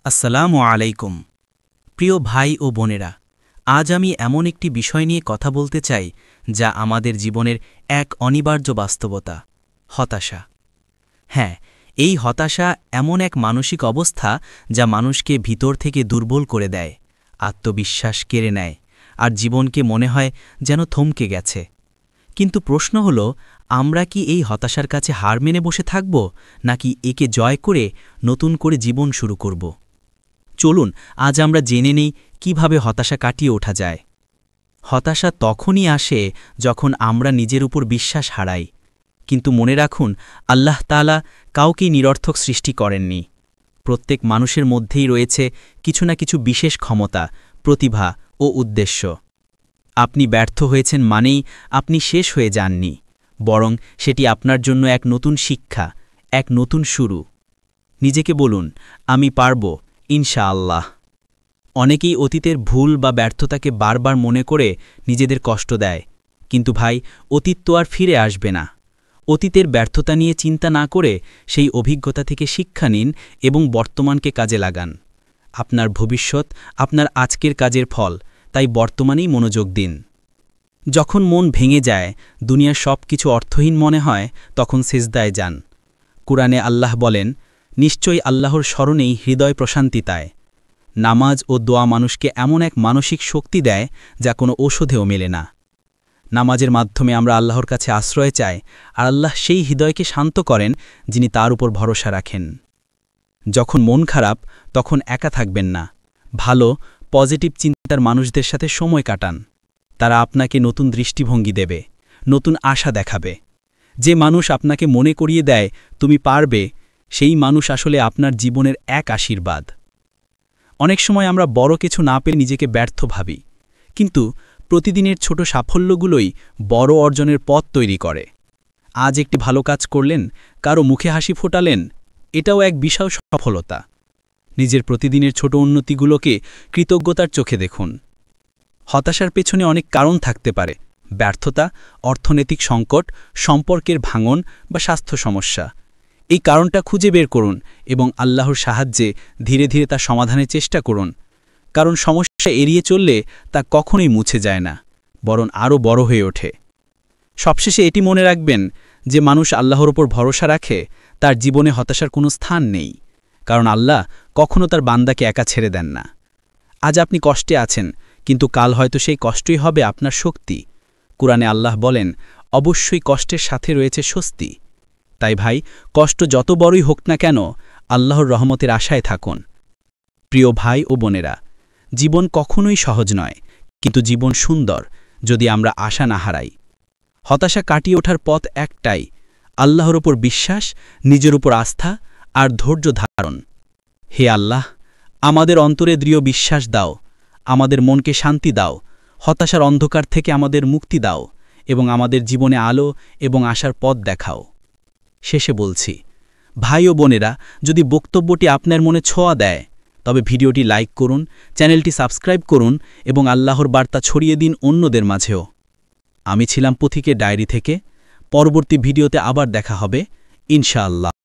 আসসালামু আলাইকুম প্রিয় ভাই ও বোনেরা, আজ আমি এমন একটি বিষয় নিয়ে কথা বলতে চাই যা আমাদের জীবনের এক অনিবার্য বাস্তবতা, হতাশা। হ্যাঁ, এই হতাশা এমন এক মানসিক অবস্থা যা মানুষকে ভিতর থেকে দুর্বল করে দেয়, আত্মবিশ্বাস কেড়ে নেয়, আর জীবনকে মনে হয় যেন থমকে গেছে। কিন্তু প্রশ্ন হল, আমরা কি এই হতাশার কাছে হার মেনে বসে থাকব, নাকি একে জয় করে নতুন করে জীবন শুরু করব? চলুন আজ আমরা জেনে নেই কিভাবে হতাশা কাটিয়ে ওঠা যায়। হতাশা তখনই আসে যখন আমরা নিজের উপর বিশ্বাস হারাই। কিন্তু মনে রাখুন, আল্লাহ তাআলা কাউকেই নিরর্থক সৃষ্টি করেননি। প্রত্যেক মানুষের মধ্যেই রয়েছে কিছু না কিছু বিশেষ ক্ষমতা, প্রতিভা ও উদ্দেশ্য। আপনি ব্যর্থ হয়েছেন মানেই আপনি শেষ হয়ে যাননি, বরং সেটি আপনার জন্য এক নতুন শিক্ষা, এক নতুন শুরু। নিজেকে বলুন, আমি পারব, ইনশাআল্লাহ। অনেকেই অতীতের ভুল বা ব্যর্থতাকে বারবার মনে করে নিজেদের কষ্ট দেয়। কিন্তু ভাই, অতীত তো আর ফিরে আসবে না। অতীতের ব্যর্থতা নিয়ে চিন্তা না করে সেই অভিজ্ঞতা থেকে শিক্ষা নিন এবং বর্তমানকে কাজে লাগান। আপনার ভবিষ্যৎ আপনার আজকের কাজের ফল, তাই বর্তমানেই মনোযোগ দিন। যখন মন ভেঙে যায়, দুনিয়ার সব কিছু অর্থহীন মনে হয়, তখন সিজদায় যান। কুরআনে আল্লাহ বলেন, নিশ্চয়ই আল্লাহর স্মরণেই হৃদয় প্রশান্তি পায়। নামাজ ও দোয়া মানুষকে এমন এক মানসিক শক্তি দেয় যা কোনো ঔষধেও মেলে না। নামাজের মাধ্যমে আমরা আল্লাহর কাছে আশ্রয় চাই, আর আল্লাহ সেই হৃদয়কে শান্ত করেন যিনি তার উপর ভরসা রাখেন। যখন মন খারাপ, তখন একা থাকবেন না। ভালো, পজিটিভ চিন্তার মানুষদের সাথে সময় কাটান। তারা আপনাকে নতুন দৃষ্টিভঙ্গি দেবে, নতুন আশা দেখাবে। যে মানুষ আপনাকে মনে করিয়ে দেয় তুমি পারবে, সেই মানুষ আসলে আপনার জীবনের এক আশীর্বাদ। অনেক সময় আমরা বড় কিছু না পেয়ে নিজেকে ব্যর্থ ভাবি, কিন্তু প্রতিদিনের ছোট সাফল্যগুলোই বড় অর্জনের পথ তৈরি করে। আজ একটি ভালো কাজ করলেন, কারো মুখে হাসি ফোটালেন, এটাও এক বিশাল সফলতা। নিজের প্রতিদিনের ছোট উন্নতিগুলোকে কৃতজ্ঞতার চোখে দেখুন। হতাশার পেছনে অনেক কারণ থাকতে পারে: ব্যর্থতা, অর্থনৈতিক সংকট, সম্পর্কের ভাঙন বা স্বাস্থ্য সমস্যা। এই কারণটা খুঁজে বের করুন এবং আল্লাহর সাহায্যে ধীরে ধীরে তা সমাধানের চেষ্টা করুন। কারণ সমস্যা এড়িয়ে চললে তা কখনোই মুছে যায় না, বরং আরও বড় হয়ে ওঠে। সবশেষে এটি মনে রাখবেন যে মানুষ আল্লাহর ওপর ভরসা রাখে, তার জীবনে হতাশার কোনো স্থান নেই। কারণ আল্লাহ কখনও তার বান্দাকে একা ছেড়ে দেন না। আজ আপনি কষ্টে আছেন, কিন্তু কাল হয়তো সেই কষ্টই হবে আপনার শক্তি। কুরআনে আল্লাহ বলেন, অবশ্যই কষ্টের সাথে রয়েছে স্বস্তি। তাই ভাই, কষ্ট যত বড়ই হোক না কেন, আল্লাহর রহমতের আশায় থাকুন। প্রিয় ভাই ও বোনেরা, জীবন কখনোই সহজ নয়, কিন্তু জীবন সুন্দর যদি আমরা আশা না হারাই। হতাশা কাটিয়ে ওঠার পথ একটাই: আল্লাহর ওপর বিশ্বাস, নিজের উপর আস্থা আর ধৈর্য ধারণ। হে আল্লাহ, আমাদের অন্তরে দৃঢ় বিশ্বাস দাও, আমাদের মনকে শান্তি দাও, হতাশার অন্ধকার থেকে আমাদের মুক্তি দাও এবং আমাদের জীবনে আলো এবং আশার পথ দেখাও। শেষে বলছি, ভাই ও বোনেরা, যদি বক্তব্যটি আপনার মনে ছোঁয়া দেয়, তবে ভিডিওটি লাইক করুন, চ্যানেলটি সাবস্ক্রাইব করুন এবং আল্লাহর বার্তা ছড়িয়ে দিন অন্যদের মাঝেও। আমি ছিলাম পথিকের ডায়েরি থেকে। পরবর্তী ভিডিওতে আবার দেখা হবে, ইনশাআল্লাহ।